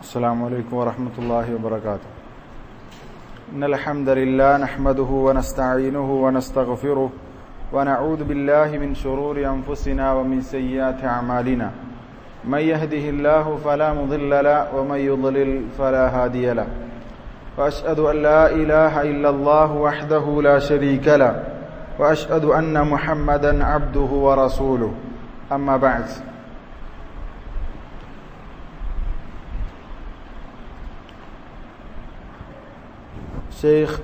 السلام عليكم ورحمة الله وبركاته. إن الحمد لله نحمده ونستعينه ونستغفره ونعوذ بالله من شرور أنفسنا ومن سيئات أعمالنا. من يهده الله فلا مضل له ومن يضلل فلا هادي له. وأشهد أن لا إله إلا الله وحده لا شريك له وأشهد أن محمدا عبده ورسوله. أما بعد. ഷെയ്ഖ്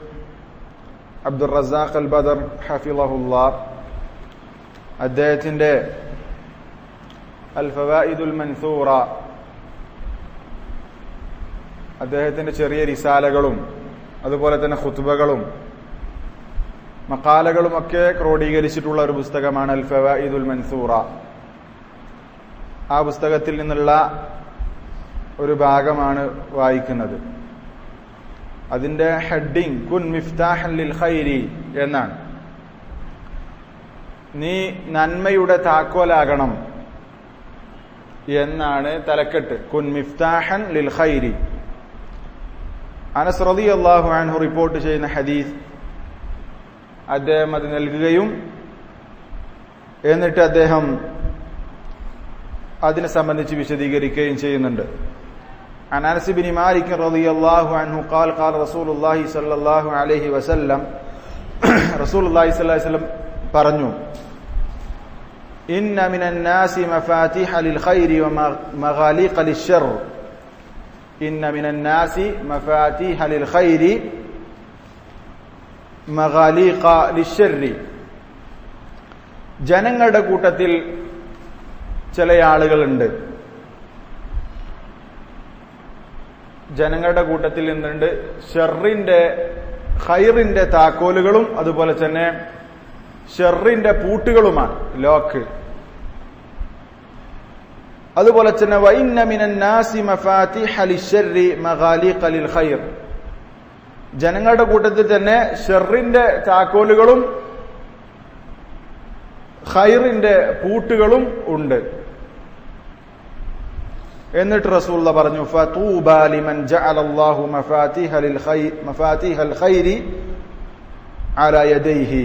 അബ്ദുർ റസാഖ് അൽ ബദർ ഹഫിളഹുല്ലാ അദ്ദേഹത്തിന്റെ അൽ ഫവായിദുൽ മൻസൂറ, അദ്ദേഹത്തിന്റെ ചെറിയ റിസാലകളും അതുപോലെ തന്നെ ഖുത്ബകളും മഖാലകളുമൊക്കെ ക്രോഡീകരിച്ചിട്ടുള്ള ഒരു പുസ്തകമാണ് അൽ ഫവായിദുൽ മൻസൂറ. ആ പുസ്തകത്തിൽ നിന്നുള്ള ഒരു ഭാഗമാണ് വായിക്കുന്നത്. അതിന്റെ ഹെഡിങ് കുൻ മിഫ്താഹൻ ലിൽ ഖൈരി എന്നാണ്. നീ നന്മയുടെ താക്കോലാകണം എന്നാണ് തലക്കെട്ട്. കുൻ മിഫ്താഹൻ ലിൽ ഖൈരി. അനസ് റളിയല്ലാഹു അൻഹു റിപ്പോർട്ട് ചെയ്യുന്ന ഹദീസ്, അദ്ദേഹം അത് നൽകുകയും എന്നിട്ട് അദ്ദേഹം അതിനെ സംബന്ധിച്ച് വിശദീകരിക്കുകയും ചെയ്യുന്നുണ്ട്. عن أنس بن مالك رضي الله عنه قال قال رسول الله صلى الله عليه وسلم رسول الله صلى الله عليه وسلم പറഞ്ഞു, إن من الناس مفاتيح للخير ومغاليق للشر. إن من الناس مفاتيح للخير مغاليق للشر. ജനങ്ങളുടെ കൂട്ടത്തിൽ ചില ആളുകളുണ്ട്. ജനങ്ങളുടെ കൂട്ടത്തിൽ നിന്നുണ്ട് ഷെറിന്റെ ഖൈറിന്റെ താക്കോലുകളും അതുപോലെ തന്നെ ഷെറിന്റെ പൂട്ടുകളുമാണ്, ലോക്ക്. അതുപോലെ തന്നെ വഇന്ന മിനൻ നാസി മഫാത്തിഹ ലിശ്ശർരി മഗാലിഖ ലിൽ ഖൈർ. ജനങ്ങളുടെ കൂട്ടത്തിൽ തന്നെ ഷെറിന്റെ താക്കോലുകളും ഖൈറിന്റെ പൂട്ടുകളും ഉണ്ട്. എന്നിട്ട് റസൂലുള്ള പറഞ്ഞു, ഫതൂബാ ലിമൻ ജഅലല്ലാഹു മഫാത്തിഹൽ ഖൈരി അലാ യദൈഹി.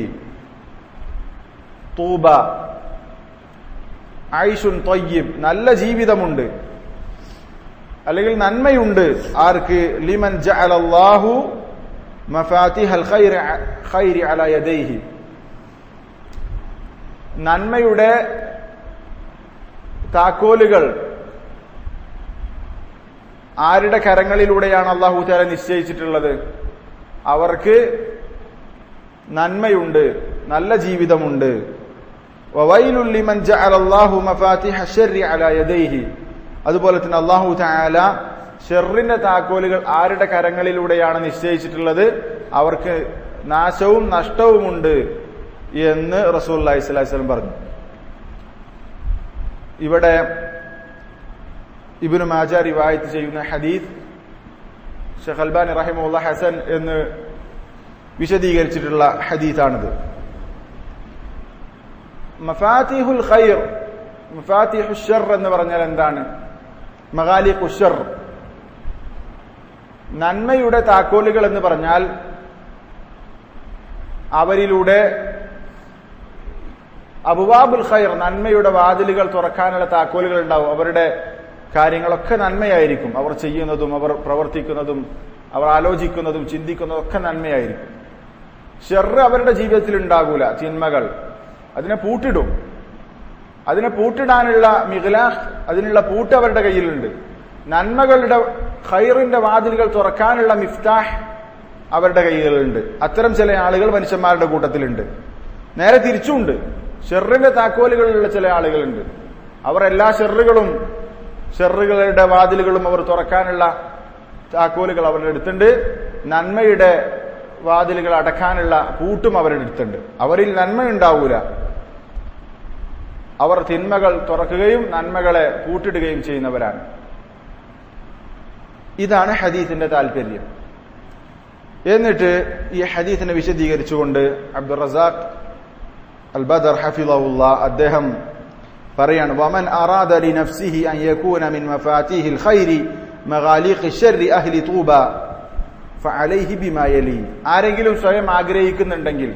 തൂബ ഐഷുൻ ത്വയ്യിബ്, നല്ല ജീവിതമുണ്ട് അല്ലെങ്കിൽ നന്മയുണ്ട്. ആർക്ക്? ലിമൻ ജഅലല്ലാഹു മഫാത്തിഹൽ ഖൈരി അലാ യദൈഹി. നന്മയുടെ താക്കോലുകൾ ആരുടെ കരങ്ങളിലൂടെയാണ് അല്ലാഹു തആല നിശ്ചയിച്ചിട്ടുള്ളത്? അവർക്ക് നന്മയുണ്ട്, നല്ല ജീവിതമുണ്ട്. വവൈലുൽ ലിമൻ ജഅലല്ലാഹു മഫാത്തിഹ ശർരി അലാ യദൈഹി. അതുപോലെ തന്നെ അല്ലാഹു തആല ഷർറിന്റെ താക്കോലുകൾ ആരുടെ കരങ്ങളിലൂടെയാണ് നിശ്ചയിച്ചിട്ടുള്ളത്? അവർക്ക് നാശവും നഷ്ടവുമുണ്ട് എന്ന് റസൂലുള്ളാഹി സ്വല്ലല്ലാഹു അലൈഹി വസല്ലം പറഞ്ഞു. ഇവിടെ ഇബ്നു മാജ റിവായത്ത് ചെയ്യുന്ന ഹദീസ് ഷെയ്ഖ് അൽബാനി റഹിമഹുല്ലാഹ് ഹസൻ എന്ന് വിശദീകരിച്ചിട്ടുള്ള ഹദീസാണിത്. മഫാത്തിഹുൽ ഖൈർ, മഫാത്തിഹുൽ ശർ എന്ന് പറഞ്ഞാൽ എന്താണ്? മഗാലിഖുൽ ശർ, നന്മയുടെ താക്കോലുകൾ എന്ന് പറഞ്ഞാൽ അവരിലൂടെ അബ്വാബുൽ ഖൈർ, നന്മയുടെ വാതിലുകൾ തുറക്കാനുള്ള താക്കോലുകൾ ഉണ്ടാവും. അവരുടെ കാര്യങ്ങളൊക്കെ നന്മയായിരിക്കും. അവർ ചെയ്യുന്നതും അവർ പ്രവർത്തിക്കുന്നതും അവർ ആലോചിക്കുന്നതും ചിന്തിക്കുന്നതും ഒക്കെ നന്മയായിരിക്കും. ഷർറ് അവരുടെ ജീവിതത്തിൽ ഉണ്ടാകൂല. തിന്മകൾ അതിനെ പൂട്ടിടും. അതിനെ പൂട്ടിടാനുള്ള മിഗ്ലാഹ്, അതിനുള്ള പൂട്ട് അവരുടെ കയ്യിലുണ്ട്. നന്മകളുടെ ഖൈറിന്റെ വാതിലുകൾ തുറക്കാനുള്ള മിഫ്താഹ് അവരുടെ കൈകളിലുണ്ട്. അത്തരം ചില ആളുകൾ മനുഷ്യന്മാരുടെ കൂട്ടത്തിലുണ്ട്. നേരെ തിരിച്ചുണ്ട്. ഷർറിന്റെ താക്കോലുകളുള്ള ചില ആളുകളുണ്ട്. അവർ എല്ലാ ഷെറുകളുടെ വാതിലുകളും അവർ തുറക്കാനുള്ള താക്കോലുകൾ അവരുടെ അടുത്തുണ്ട്. നന്മയുടെ വാതിലുകൾ അടക്കാനുള്ള പൂട്ടും അവരുടെ അടുത്തുണ്ട്. അവരിൽ നന്മയുണ്ടാവൂല. അവർ തിന്മകൾ തുറക്കുകയും നന്മകളെ പൂട്ടിടുകയും ചെയ്യുന്നവരാണ്. ഇതാണ് ഹദീസിന്റെ താല്പര്യം. എന്നിട്ട് ഈ ഹദീസിനെ വിശദീകരിച്ചുകൊണ്ട് അബ്ദുർ റസാഖ് അൽ ബദർ ഹഫിളഹുല്ലാ അദ്ദേഹം പറയാണ്, വമൻ അറാദ ലിനഫ്സിഹി അൻ യകൂന മിൻ മഫാത്തിഹിൽ ഖൈരി مغاليق الشر أهل طوبى فعليه بما يلي. ആരെങ്കിലും സ്വയം ആഗ്രഹിക്കുന്നുണ്ടെങ്കിൽ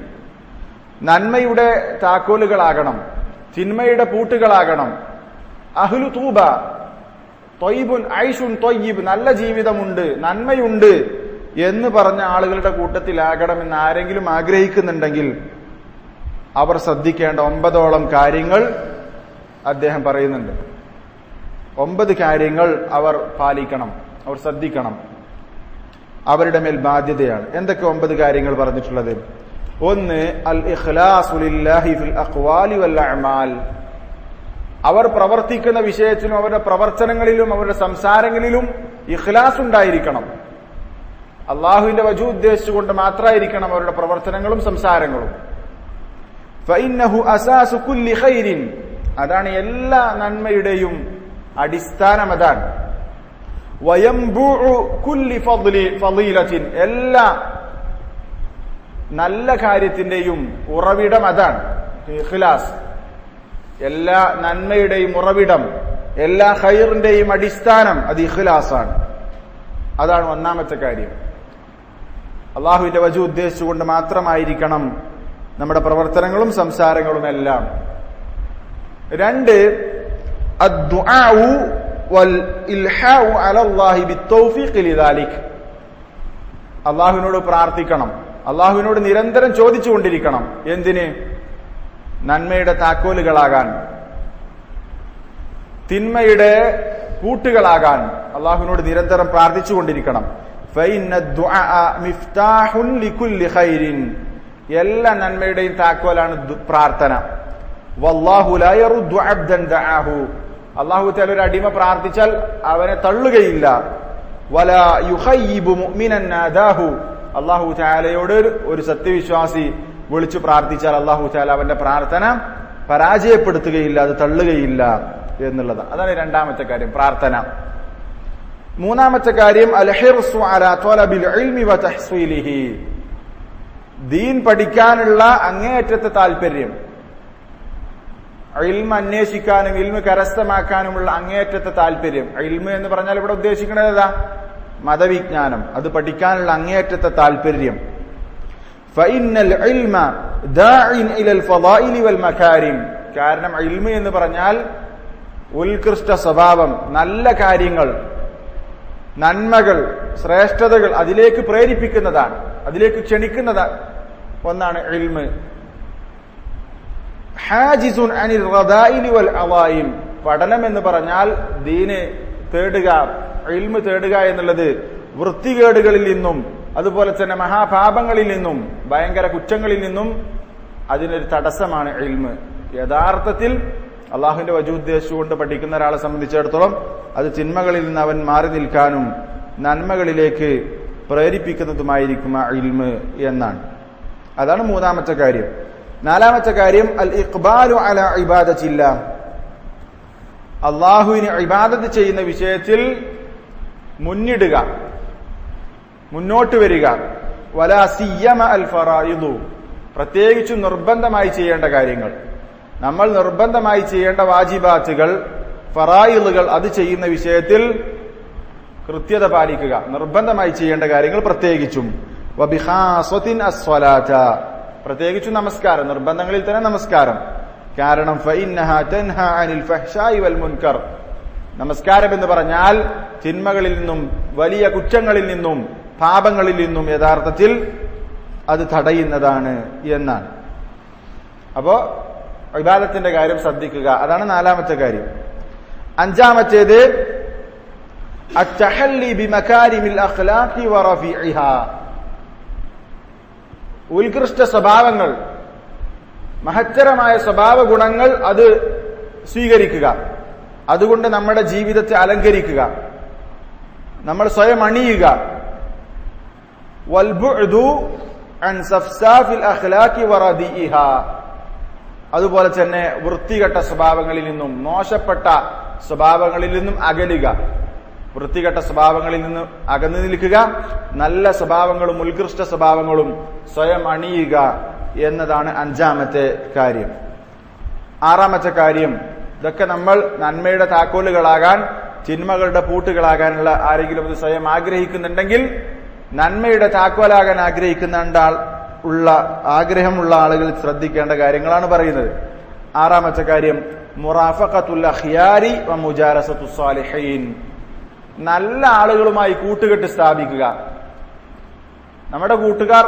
നന്മയുടെ താക്കോലുകളാകണം, തിന്മയുടെ പൂട്ടുകളാകണം. അഹ്ലു തൂബ, ത്വയ്യിബുൻ ഐഷുൻ ത്വയ്യിബ്, നല്ല ജീവിതമുണ്ട്, നന്മയുണ്ട് എന്ന് പറഞ്ഞ ആളുകളുടെ കൂട്ടത്തിലാകണമെന്ന് ആരെങ്കിലും ആഗ്രഹിക്കുന്നുണ്ടെങ്കിൽ അവർ ശ്രദ്ധിക്കേണ്ട 9ഓളം കാര്യങ്ങൾ അദ്ദേഹം പറയുന്നുണ്ട്. 9 കാര്യങ്ങൾ അവർ പാലിക്കണം, അവർ ശ്രദ്ധിക്കണം, അവരുടെ മേൽ ബാധ്യതയാണ്. എന്തൊക്കെ 9 കാര്യങ്ങൾ പറഞ്ഞിട്ടുള്ളത്? 1, അൽ ഇഖ്ലാസു ലില്ലാഹി ഫിൽ അഖ്വാലി വൽ അഅമാൽ. അവർ പ്രവർത്തിക്കുന്ന വിഷയത്തിലും അവരുടെ പ്രവർത്തനങ്ങളിലും അവരുടെ സംസാരങ്ങളിലും ഇഖ്ലാസ് ഉണ്ടായിരിക്കണം. അള്ളാഹുവിന്റെ വജു ഉദ്ദേശിച്ചുകൊണ്ട് മാത്രമായിരിക്കണം അവരുടെ പ്രവർത്തനങ്ങളും സംസാരങ്ങളും. ഫഇന്നഹു അസാസു കുല്ലി ഖൈരിൻ, അതാണ് എല്ലാ നന്മയുടെയും അടിസ്ഥാനം, അതാണ്. വയംബുഉ കുല്ലി ഫളീലത്തിൻ, എല്ലാ നല്ല കാര്യത്തിന്റെയും ഉറവിടം അതാണ് ഇഖ്ലാസ്. എല്ലാ നന്മയുടെയും ഉറവിടം, എല്ലാ ഖൈറിന്റെയും അടിസ്ഥാനം അത് ഇഖ്ലാസാണ്. അതാണ് 1ാമത്തെ കാര്യം. അള്ളാഹുവിന്റെ വജു ഉദ്ദേശിച്ചുകൊണ്ട് മാത്രമായിരിക്കണം നമ്മുടെ പ്രവർത്തനങ്ങളും സംസാരങ്ങളും എല്ലാം. 2, അദ്ദുആഉ വൽ ഇൽഹാഉ അലല്ലാഹി ബിത്തൗഫീഖി ലിദാലിക്. അള്ളാഹുവിനോട് പ്രാർത്ഥിക്കണം, അള്ളാഹുവിനോട് നിരന്തരം ചോദിച്ചുകൊണ്ടിരിക്കണം. എന്തിന്? നന്മയുടെ താക്കോലുകളാകാൻ, തിന്മയുടെ കൂട്ടുകളാകാൻ അള്ളാഹുവിനോട് നിരന്തരം പ്രാർത്ഥിച്ചുകൊണ്ടിരിക്കണം. എല്ലാ നന്മയുടെയും താക്കോലാണ് പ്രാർത്ഥന. അള്ളാഹു തആല ഒരു അടിമ പ്രാർത്ഥിച്ചാൽ അവനെ തള്ളുകയില്ല. അള്ളാഹു തആലയോട് ഒരു സത്യവിശ്വാസി വിളിച്ചു പ്രാർത്ഥിച്ചാൽ അള്ളാഹു തആല അവന്റെ പ്രാർത്ഥന പരാജയപ്പെടുത്തുകയില്ല, അത് തള്ളുകയില്ല എന്നുള്ളതാണ്. അതാണ് 2ാമത്തെ കാര്യം, പ്രാർത്ഥന. 3ാമത്തെ കാര്യം അൽ ഹിർസു അലാ ത്വലബിൽ ഇൽമി വ തഹ്സീലിഹി. ദീൻ പഠിക്കാനുള്ള അങ്ങേയറ്റത്തെ താല്പര്യം, ഇൽമ് അന്വേഷിക്കാനും ഇൽമ് കരസ്ഥമാക്കാനുമുള്ള അങ്ങേയറ്റത്തെ താല്പര്യം. ഇൽമ് എന്ന് പറഞ്ഞാൽ ഇവിടെ ഉദ്ദേശിക്കുന്നത് ഏതാ? മതവിജ്ഞാനം. അത് പഠിക്കാനുള്ള അങ്ങേയറ്റത്തെ താല്പര്യം. ഫഇന്നൽ ഇൽമ ദാഇൻ ഇലൽ ഫളായിലി വൽ മകാരിം. കാരണം ഇൽമ് എന്ന് പറഞ്ഞാൽ ഉത്കൃഷ്ട സ്വഭാവം, നല്ല കാര്യങ്ങൾ, നന്മകൾ, ശ്രേഷ്ഠതകൾ അതിലേക്ക് പ്രേരിപ്പിക്കുന്നതാണ്, അതിലേക്ക് ക്ഷണിക്കുന്നത് ഒന്നാണ് ഇൽമ്. ഹാജിസുൻ അനിൽ റദായിലി വൽ അളായിം. പഠനം എന്ന് പറഞ്ഞാൽ ദീന് തേടുക, ഇൽമ് തേടുക എന്നുള്ളത് വൃത്തികേടുകളിൽ നിന്നും അതുപോലെ തന്നെ മഹാപാപങ്ങളിൽ നിന്നും ഭയങ്കര കുറ്റങ്ങളിൽ നിന്നും അതിനൊരു തടസ്സമാണ് ഇൽമ്. യഥാർത്ഥത്തിൽ അള്ളാഹുവിന്റെ വജു ഉദ്ദേശിച്ചുകൊണ്ട് പഠിക്കുന്ന ഒരാളെ സംബന്ധിച്ചിടത്തോളം അത് തിന്മകളിൽ നിന്ന് അവൻ മാറി നിൽക്കാനും നന്മകളിലേക്ക് പ്രേരിപ്പിക്കുന്നതുമായിരിക്കും ആ ഇൽമ് എന്നാണ്. അതാണ് 3ാമത്തെ കാര്യം. 4ാമത്തെ കാര്യം അൽ ഇഖ്ബാലു അലാ ഇബാദത്തില്ലാഹ്. അള്ളാഹുവിനെ ഇബാദത്ത് ചെയ്യുന്ന വിഷയത്തിൽ മുന്നിടുക, മുന്നോട്ട് വരിക. വലാ സിയ്യമ അൽ ഫറായിദു, പ്രത്യേകിച്ചും നിർബന്ധമായി ചെയ്യേണ്ട കാര്യങ്ങൾ, നമ്മൾ നിർബന്ധമായി ചെയ്യേണ്ട വാജിബാത്തുകൾ, ഫറായിലുകൾ, അത് ചെയ്യുന്ന വിഷയത്തിൽ കൃത്യത പാലിക്കുക, നിർബന്ധമായി ചെയ്യേണ്ട കാര്യങ്ങൾ പ്രത്യേകിച്ചും. വബിഖാസത്തിൻ അസ്സലാത, പ്രത്യേകിച്ചും നമസ്കാരം, നിർബന്ധങ്ങളിൽ തന്നെ നമസ്കാരം. കാരണം ഫഇന്നഹാ തൻഹാ അനിൽ ഫഹ്ശാഇ വൽ മുൻകർ, നമസ്കാരം എന്ന് പറഞ്ഞാൽ തിന്മകളിൽ നിന്നും വലിയ കുറ്റങ്ങളിൽ നിന്നും പാപങ്ങളിൽ നിന്നും യഥാർത്ഥത്തിൽ അത് തടയുന്നതാണ് എന്നാണ്. അപ്പോ ഇബാദത്തിന്റെ കാര്യം ശ്രദ്ധിക്കുക, അതാണ് 4ാമത്തെ കാര്യം. 5ാമത്തേത് അത്തഹല്ലി ബിമകാരിമിൽ അഖ്ലാഖി വറഫിഇഹാ. ഉത്കൃഷ്ട സ്വഭാവങ്ങൾ, മഹത്തരമായ സ്വഭാവ ഗുണങ്ങൾ അത് സ്വീകരിക്കുക, അതുകൊണ്ട് നമ്മുടെ ജീവിതത്തെ അലങ്കരിക്കുക, നമ്മൾ സ്വയം അണിയുക. വൽബുഅദു അൻ സഫ്സാഫിൽ അഖ്ലാഖി വറദിഇഹാ. അതുപോലെ തന്നെ വൃത്തികെട്ട സ്വഭാവങ്ങളിൽ നിന്നും മോശപ്പെട്ട സ്വഭാവങ്ങളിൽ നിന്നും അകലുക, വൃത്തികെട്ട സ്വഭാവങ്ങളിൽ നിന്ന് അകന്നു നിൽക്കുക, നല്ല സ്വഭാവങ്ങളും ഉത്കൃഷ്ട സ്വഭാവങ്ങളും സ്വയം അണിയുക എന്നതാണ് 5ാമത്തെ കാര്യം. 6ാമത്തെ കാര്യം, ഇതൊക്കെ നമ്മൾ നന്മയുടെ താക്കോലുകളാകാൻ തിന്മകളുടെ പൂട്ടുകളാകാനുള്ള ആരെങ്കിലും ഇത് സ്വയം ആഗ്രഹിക്കുന്നുണ്ടെങ്കിൽ, നന്മയുടെ താക്കോലാകാൻ ആഗ്രഹമുള്ള ആളുകൾ ശ്രദ്ധിക്കേണ്ട കാര്യങ്ങളാണ് പറയുന്നത്. ആറാമത്തെ കാര്യം മുറാഫഖത്തുൽ അഖ്യാരി വ മുജാലസത്തുസ് സാലിഹീൻ. നല്ല ആളുകളുമായി കൂട്ടുകെട്ട് സ്ഥാപിക്കുക. നമ്മുടെ കൂട്ടുകാർ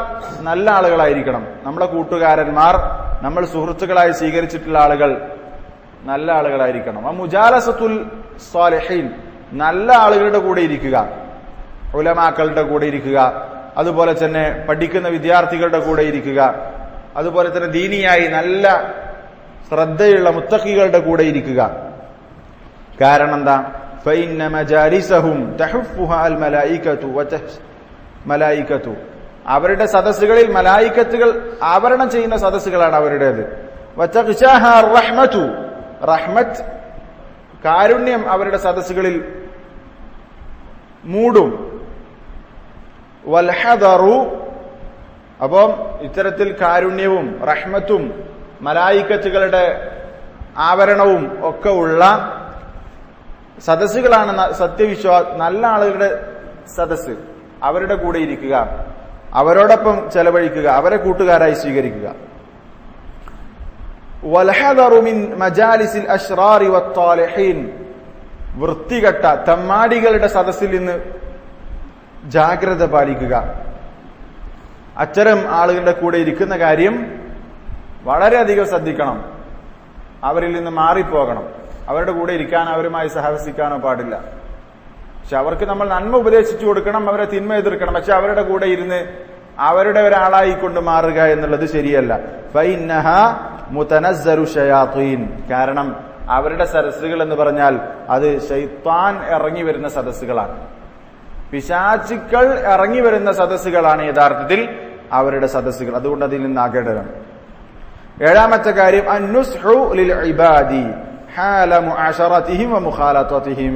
നല്ല ആളുകളായിരിക്കണം. നമ്മുടെ കൂട്ടുകാരന്മാർ, നമ്മൾ സുഹൃത്തുക്കളായി സ്വീകരിച്ചിട്ടുള്ള ആളുകൾ നല്ല ആളുകളായിരിക്കണം. ആ മുജാലസത്തുൽ സാലിഹീൻ, നല്ല ആളുകളുടെ കൂടെ ഇരിക്കുക, ഉലമാക്കളുടെ കൂടെ ഇരിക്കുക, അതുപോലെ തന്നെ പഠിക്കുന്ന വിദ്യാർത്ഥികളുടെ കൂടെ ഇരിക്കുക, അതുപോലെ തന്നെ ദീനിയായി നല്ല ശ്രദ്ധയുള്ള മുത്തഖികളുടെ കൂടെ ഇരിക്കുക. കാരണം എന്താ? ഫഇന്ന മജാലിസഹും തഹഫുഹാ അൽ മലായികതു. അവരുടെ സദസ്സുകളിൽ മലായികത്തുകൾ ആവരണം ചെയ്യുന്ന സദസ്സുകളാണ് അവരുടേത്. വതഖ്ശാഹാ റഹ്മതു, റഹ്മത്ത് കാരുണ്യം അവരുടെ സദസ്സുകളിൽ മൂടും. വൽഹദറു, അപ്പം ഇത്തരത്തിൽ കാരുണ്യവും റഹ്മത്തും മലായികത്തുകളുടെ ആവരണവും ഒക്കെ ഉള്ള സദസ്സുകളാണ് നല്ല ആളുകളുടെ സദസ്സ്. അവരുടെ കൂടെ ഇരിക്കുക, അവരോടൊപ്പം ചെലവഴിക്കുക, അവരെ കൂട്ടുകാരായി സ്വീകരിക്കുക. വൽഹദറു മിൻ മജാലിസിൽ അശ്റാരി വത്താലിഹീൻ, വൃത്തികെട്ട തമ്മാടികളുടെ സദസ്സിൽ നിന്ന് ജാഗ്രത പാലിക്കുക. അത്തരം ആളുകളുടെ കൂടെ ഇരിക്കുന്ന കാര്യം വളരെയധികം ശ്രദ്ധിക്കണം. അവരിൽ നിന്ന് മാറിപ്പോകണം. അവരുടെ കൂടെ ഇരിക്കാൻ, അവരുമായി സഹവസിക്കാനോ പാടില്ല. പക്ഷെ അവർക്ക് നമ്മൾ നന്മ ഉപദേശിച്ചു കൊടുക്കണം, അവരെ തിന്മ എതിർക്കണം. പക്ഷെ അവരുടെ കൂടെ ഇരുന്ന് അവരുടെ ഒരാളായിക്കൊണ്ട് മാറുക എന്നുള്ളത് ശരിയല്ല. ഫഇന്നഹാ മുതനസ്സലു ശയാത്തീൻ, കാരണം അവരുടെ സദസ്സുകൾ എന്ന് പറഞ്ഞാൽ അത് ശൈത്താൻ ഇറങ്ങി വരുന്ന സദസ്സുകളാണ്. പിശാചുക്കൾ ഇറങ്ങി വരുന്ന സദസ്സുകളാണ് യഥാർത്ഥത്തിൽ അവരുടെ സദസ്സുകൾ. അതുകൊണ്ട് അതിൽ നിന്ന് ആകേണ്ടതാണ്. ഏഴാമത്തെ കാര്യം അന്നുസ്ഹു ലിൽ ഇബാദി ഹാല മുഅശറതിഹിം വ മുഖാലതതിഹിം,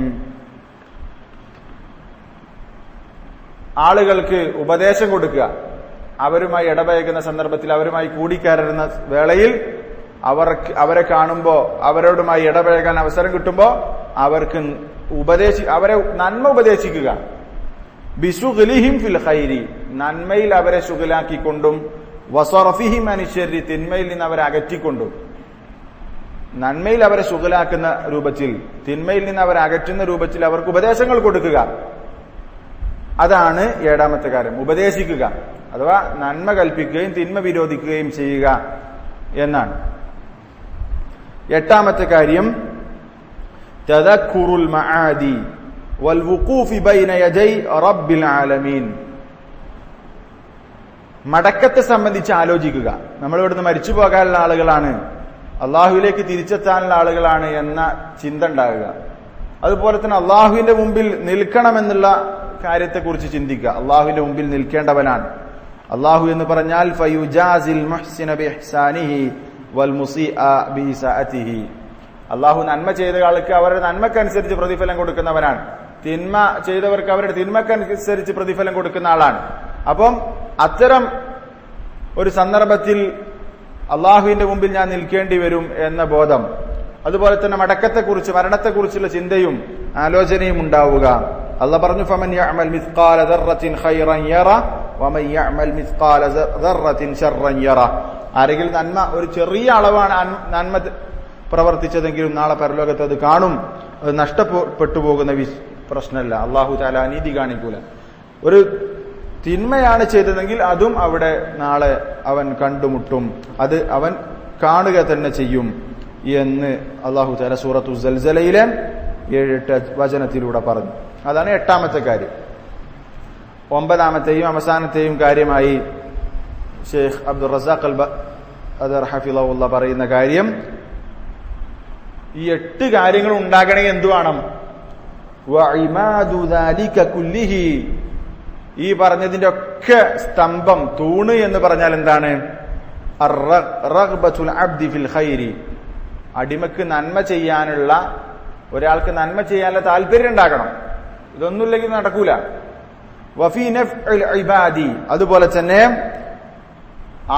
ആളുകൾക്ക് ഉപദേശം കൊടുക്കുക. അവരുമായി ഇടപഴകുന്ന സന്ദർഭത്തിൽ, അവരുമായി കൂടിക്കയറുന്ന വേളയിൽ അവരെ കാണുമ്പോ, അവരോടുമായി ഇടപഴകാൻ അവസരം കിട്ടുമ്പോ അവർക്ക് അവരെ നന്മ ഉപദേശിക്കുക. ബിശുഗ്ലിഹിം ഫിൽ ഖൈരി, നന്മയിൽ അവരെ ശുഗലാക്കിക്കൊണ്ടും, വസറഫിഹിം അനി ശർരി, തിന്മയിൽ നിന്ന് അവരെ അകറ്റിക്കൊണ്ടും. നന്മയിൽ അവരെ ശുഗലാക്കുന്ന രൂപത്തിൽ, തിന്മയിൽ നിന്ന് അവരെ അകറ്റുന്ന രൂപത്തിൽ അവർക്ക് ഉപദേശങ്ങൾ കൊടുക്കുക. അതാണ് ഏഴാമത്തെ കാര്യം, ഉപദേശിക്കുക. അഥവാ നന്മ കൽപ്പിക്കുകയും തിന്മ വിരോധിക്കുകയും ചെയ്യുക എന്നാണ്. എട്ടാമത്തെ കാര്യം തദക്കുറുൽ മആദി വൽ വുഖൂഫി ബൈന യദൈ റബ്ബിൽ ആലമീൻ, മടക്കത്തെ സംബന്ധിച്ച് ആലോചിക്കുക. നമ്മൾ ഇവിടുന്ന് മരിച്ചു പോകാനുള്ള ആളുകളാണ്, അള്ളാഹുവിലേക്ക് തിരിച്ചെത്താനുള്ള ആളുകളാണ് എന്ന ചിന്ത ഉണ്ടാകുക. അതുപോലെ തന്നെ അള്ളാഹുവിന്റെ മുമ്പിൽ നിൽക്കണമെന്നുള്ള കാര്യത്തെക്കുറിച്ച് ചിന്തിക്കുക. അള്ളാഹുവിന്റെ മുമ്പിൽ നിൽക്കേണ്ടവനാണ്. അള്ളാഹു എന്ന് പറഞ്ഞാൽ ഫയുജാസിൽ മുഹ്സിന ബിഇഹ്സാനിഹി വൽ മുസീഅ ബിഇസാഅതിഹി, അള്ളാഹു നന്മ ചെയ്ത ആൾക്ക് അവരുടെ നന്മക്കനുസരിച്ച് പ്രതിഫലം കൊടുക്കുന്നവനാണ്. തിന്മ ചെയ്തവർക്ക് അവരുടെ തിന്മക്കനുസരിച്ച് പ്രതിഫലം കൊടുക്കുന്ന ആളാണ്. അപ്പം അത്തരം ഒരു സന്ദർഭത്തിൽ അള്ളാഹുവിന്റെ മുമ്പിൽ ഞാൻ നിൽക്കേണ്ടി വരും എന്ന ബോധം, അതുപോലെ തന്നെ മടക്കത്തെക്കുറിച്ച്, മരണത്തെക്കുറിച്ചുള്ള ചിന്തയും ആലോചനയും ഉണ്ടാവുക. അള്ളാഹ് പറഞ്ഞു ഫമൻ യഅമൽ മിസ്ഖാല ദർറത്തിൻ ഖൈറൻ യറ വമൻ യഅമൽ മിസ്ഖാല ദർറത്തിൻ ശർറൻ യറ, ആരെങ്കിലും നന്മ ഒരു ചെറിയ അളവാണ് നന്മ പ്രവർത്തിച്ചതെങ്കിലും നാളെ പരലോകത്ത് അത് കാണും. അത് നഷ്ടപ്പെട്ടു പോകുന്ന പ്രശ്നമല്ല. അള്ളാഹു തആല അനീതി കാണിക്കൂല. ഒരു തിന്മയാണ് ചെയ്തതെങ്കിൽ അതും അവിടെ നാളെ അവൻ കണ്ടുമുട്ടും, അത് അവൻ കാണുക തന്നെ ചെയ്യും എന്ന് അള്ളാഹു തആല സൂറത്തു സൽസലയിലെ 7-8 വചനത്തിലൂടെ പറഞ്ഞു. അതാണ് എട്ടാമത്തെ കാര്യം. ഒമ്പതാമത്തെയും അവസാനത്തെയും കാര്യമായി ഷെയ്ഖ് അബ്ദുർ റസാഖ് അൽ ബദർ ഹഫിളഹുല്ല പറയുന്ന കാര്യം, ഈ 8 കാര്യങ്ങൾ ഉണ്ടാകണമെങ്കിൽ എന്തു വേണം? വഇമാദു ദാലിക കുല്ലിഹി, ഈ പറഞ്ഞതിന്റെ ഒക്കെ സ്തംഭം, തൂണ് എന്ന് പറഞ്ഞാൽ എന്താണ്? റഗ്ബത്തുൽ അബ്ദി ഫിൽ ഖൈരി, അടിമക്ക് നന്മ ചെയ്യാനുള്ള, ഒരാൾക്ക് നന്മ ചെയ്യാനുള്ള താല്പര്യം ഉണ്ടാകണം. ഇതൊന്നുമില്ലെങ്കിൽ നടക്കൂല. വഫീ നഫ്ഉൽ ഇബാദി, അതുപോലെ തന്നെ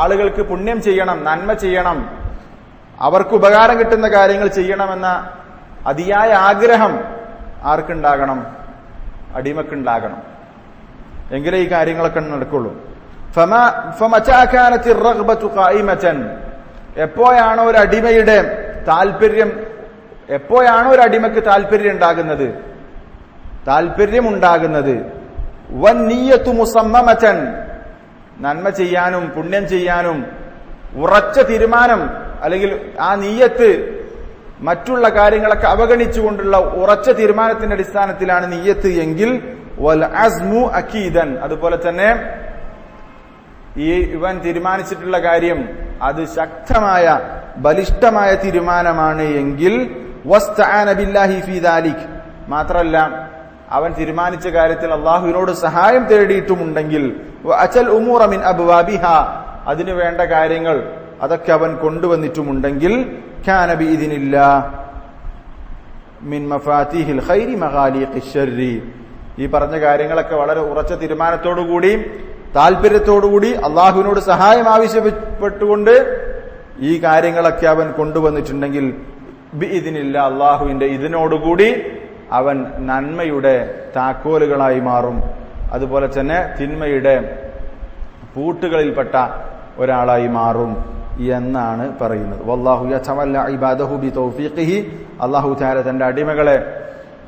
ആളുകൾക്ക് പുണ്യം ചെയ്യണം, നന്മ ചെയ്യണം, അവർക്ക് ഉപകാരം കിട്ടുന്ന കാര്യങ്ങൾ ചെയ്യണമെന്ന അതിയായ ആഗ്രഹം ആർക്കുണ്ടാകണം? അടിമക്കുണ്ടാകണം. എങ്കിലേ ഈ കാര്യങ്ങളൊക്കെ നടക്കുള്ളൂ. എപ്പോഴാണോ ഒരു അടിമയുടെ താല്പര്യം, എപ്പോഴാണോ ഒരു അടിമക്ക് താല്പര്യമുണ്ടാകുന്നത് വന്നിയ്യത്തു മുസമ്മമതൻ, നന്മ ചെയ്യാനും പുണ്യം ചെയ്യാനും ഉറച്ച തീരുമാനം, അല്ലെങ്കിൽ ആ നിയ്യത്ത് മറ്റുള്ള കാര്യങ്ങളൊക്കെ അവഗണിച്ചുകൊണ്ടുള്ള ഉറച്ച തീരുമാനത്തിന്റെ അടിസ്ഥാനത്തിലാണ് നിയ്യത്ത് എങ്കിൽ വൽ അസ്മു അക്കീദൻ, അതുപോലെ തന്നെ ഇവൻ തീരുമാനിച്ചിട്ടുള്ള കാര്യം അത് ശക്തമായ ബലിഷ്ഠമായ തീരുമാനമാണ് എങ്കിൽ വസ്തആന ബില്ലാഹി ഫീ ദാലിക്, മാത്രമല്ല അവൻ തീരുമാനിച്ച കാര്യത്തിൽ അള്ളാഹുവിനോട് സഹായം തേടിയിട്ടുമുണ്ടെങ്കിൽ വഅതൽ ഉമൂറ മിൻ അബ്വാബിഹാ, അതിനു വേണ്ട കാര്യങ്ങൾ അതൊക്കെ അവൻ കൊണ്ടുവന്നിട്ടുമുണ്ടെങ്കിൽ കാന ബിഇദ്നില്ലാഹ് മിൻ മഫാത്തിഹിൽ ഖൈരി മഗാലിഖിശ് ശർരി, ഈ പറഞ്ഞ കാര്യങ്ങളൊക്കെ വളരെ ഉറച്ച തീരുമാനത്തോടുകൂടി താല്പര്യത്തോടുകൂടി അള്ളാഹുവിനോട് സഹായം ആവശ്യപ്പെട്ടുകൊണ്ട് ഈ കാര്യങ്ങളൊക്കെ അവൻ കൊണ്ടുവന്നിട്ടുണ്ടെങ്കിൽ ബിഇദ്നില്ലാഹ്, അള്ളാഹുവിന്റെ ഇതിനോടുകൂടി അവൻ നന്മയുടെ താക്കോലുകളായി മാറും, അതുപോലെ തന്നെ തിന്മയുടെ പൂട്ടുകളിൽപ്പെട്ട ഒരാളായി മാറും എന്നാണ് പറയുന്നത്. വല്ലാഹു യതവല്ല ഇബാദഹു ബിതൗഫീഖിഹി, അല്ലാഹു തആല തന്റെ അടിമകളെ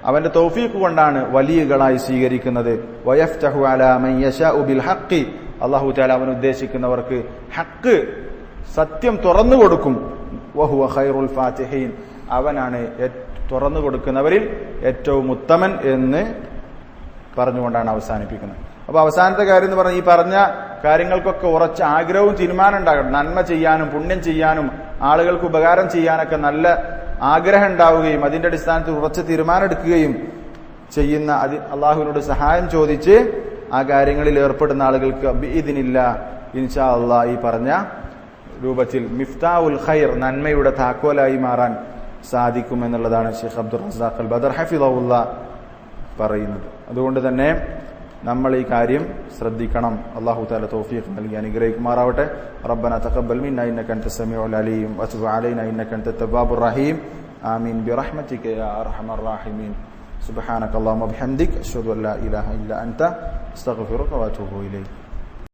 അവന്റെ തൗഫീഖ് കൊണ്ടാണ് വലിയകളായി സ്വീകരിക്കുന്നത്. വയഫ്തഹു അലാ മൻ യശാഉ ബിൽ ഹഖ്, അല്ലാഹു തആല അവൻ ഉദ്ദേശിക്കുന്നവർക്ക് ഹഖ് സത്യം തുറന്നു കൊടുക്കും. വഹുവ ഖൈറുൽ ഫാത്തിഹീൻ, അവനാണ് തുറന്നു കൊടുക്കുന്നവരിൽ ഏറ്റവും ഉത്തമൻ എന്ന് പറഞ്ഞുകൊണ്ടാണ് അവസാനിപ്പിക്കുന്നത്. അപ്പൊ അവസാനത്തെ കാര്യം എന്ന് പറഞ്ഞാൽ ഈ പറഞ്ഞ കാര്യങ്ങൾക്കൊക്കെ ഉറച്ച ആഗ്രഹവും തീരുമാനം ഉണ്ടാകണം. നന്മ ചെയ്യാനും പുണ്യം ചെയ്യാനും ആളുകൾക്ക് ഉപകാരം ചെയ്യാനൊക്കെ നല്ല ആഗ്രഹം ഉണ്ടാവുകയും അതിന്റെ അടിസ്ഥാനത്തിൽ ഉറച്ച തീരുമാനം എടുക്കുകയും ചെയ്യുന്ന അള്ളാഹുവിനോട് സഹായം ചോദിച്ച് ആ കാര്യങ്ങളിൽ ഏർപ്പെടുന്ന ആളുകൾക്ക് ബിഇദ്നില്ലാഹ് ഇൻഷാ അല്ലാഹ് ഈ പറഞ്ഞ രൂപത്തിൽ മിഫ്താഉൽ ഖൈർ, നന്മയുടെ താക്കോലായി മാറാൻ സാധിക്കുമെന്നുള്ളതാണ് ഷെയ്ഖ് അബ്ദുർ റസാഖ് അൽ ബദർ ഹഫിളഹുല്ലാഹ് പറയുന്നത്. അതുകൊണ്ട് തന്നെ നമ്മൾ ഈ കാര്യം ശ്രദ്ധിക്കണം. അല്ലാഹു തആല തൗഫീഖ് നൽകി അനുഗ്രഹിക്കുമാറാവട്ടെ. റബ്ബനാ തഖബ്ബൽ മിന്നാ ഇന്നക അൻതസ് സമീഉൽ അലീം വതുബ് അലൈനാ ഇന്നക അൻതത് തവ്വാബുർ റഹീം. ആമീൻ ബിറഹ്മതിക യാ അർഹമർ റഹീമീൻ. സുബ്ഹാനക അല്ലാഹുമ്മ ബിഹംദിക അശ്ഹദു അൻ ലാ ഇലാഹ ഇല്ല അൻത അസ്തഗ്ഫിറുക വഅതൂബു ഇലൈക്.